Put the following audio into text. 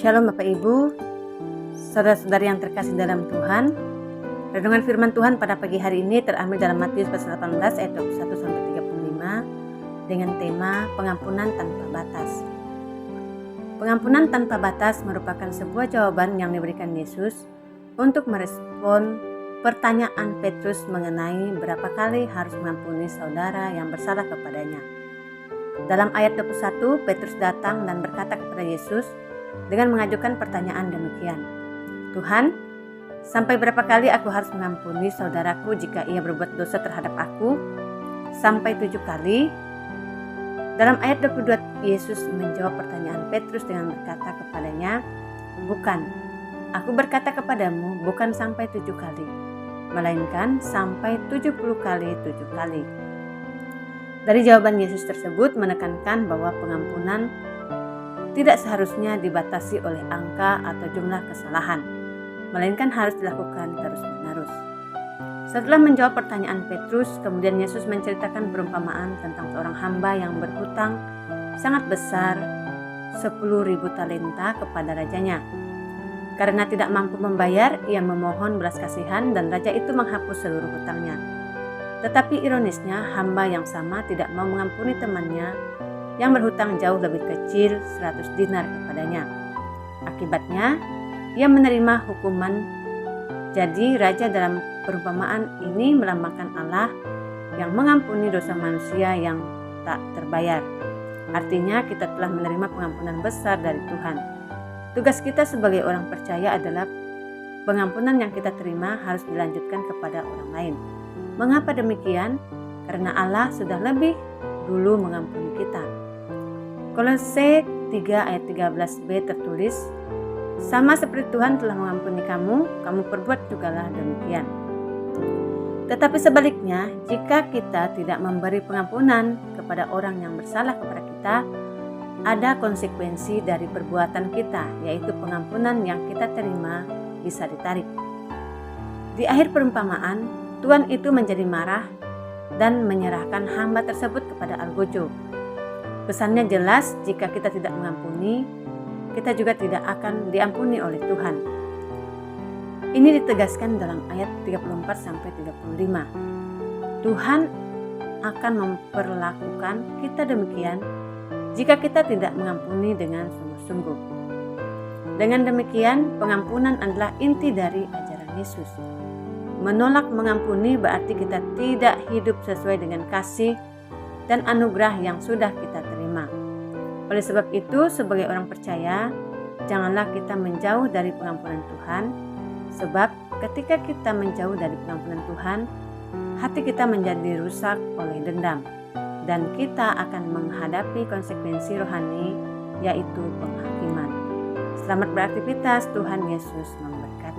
Shalom Bapak Ibu, saudara-saudari yang terkasih dalam Tuhan. Renungan firman Tuhan pada pagi hari ini terambil dalam Matius pasal 18 ayat 21-35 dengan tema pengampunan tanpa batas. Pengampunan tanpa batas merupakan sebuah jawaban yang diberikan Yesus untuk merespon pertanyaan Petrus mengenai berapa kali harus mengampuni saudara yang bersalah kepadanya. Dalam ayat 21, Petrus datang dan berkata kepada Yesus dengan mengajukan pertanyaan demikian, "Tuhan, sampai berapa kali aku harus mengampuni saudaraku jika ia berbuat dosa terhadap aku? Sampai 7 kali?" Dalam ayat 22, Yesus menjawab pertanyaan Petrus dengan berkata kepadanya, "Bukan, aku berkata kepadamu bukan sampai 7 kali, melainkan sampai 70 kali 7 kali." Dari jawaban Yesus tersebut menekankan bahwa pengampunan tidak seharusnya dibatasi oleh angka atau jumlah kesalahan, melainkan harus dilakukan terus-menerus. Setelah menjawab pertanyaan Petrus, kemudian Yesus menceritakan perumpamaan tentang seorang hamba yang berhutang sangat besar 10.000 talenta kepada rajanya. Karena tidak mampu membayar, ia memohon belas kasihan dan raja itu menghapus seluruh hutangnya. Tetapi ironisnya, hamba yang sama tidak mau mengampuni temannya yang berhutang jauh lebih kecil 100 dinar kepadanya. Akibatnya, ia menerima hukuman. Jadi raja dalam perumpamaan ini melambangkan Allah yang mengampuni dosa manusia yang tak terbayar. Artinya kita telah menerima pengampunan besar dari Tuhan. Tugas kita sebagai orang percaya adalah pengampunan yang kita terima harus dilanjutkan kepada orang lain. Mengapa demikian? Karena Allah sudah lebih dulu mengampuni kita. Kolose 3 ayat 13b tertulis, "Sama seperti Tuhan telah mengampuni kamu, kamu perbuat jugalah demikian." Tetapi sebaliknya, jika kita tidak memberi pengampunan kepada orang yang bersalah kepada kita, ada konsekuensi dari perbuatan kita, yaitu pengampunan yang kita terima bisa ditarik. Di akhir perumpamaan, Tuhan itu menjadi marah dan menyerahkan hamba tersebut kepada algojo. Pesannya jelas, jika kita tidak mengampuni, kita juga tidak akan diampuni oleh Tuhan. Ini ditegaskan dalam ayat 34-35. Tuhan akan memperlakukan kita demikian jika kita tidak mengampuni dengan sungguh-sungguh. Dengan demikian, pengampunan adalah inti dari ajaran Yesus. Menolak mengampuni berarti kita tidak hidup sesuai dengan kasih dan anugerah yang sudah kita terima. Oleh sebab itu, sebagai orang percaya, janganlah kita menjauh dari pengampunan Tuhan, sebab ketika kita menjauh dari pengampunan Tuhan, hati kita menjadi rusak oleh dendam, dan kita akan menghadapi konsekuensi rohani, yaitu penghakiman. Selamat beraktivitas, Tuhan Yesus memberkati.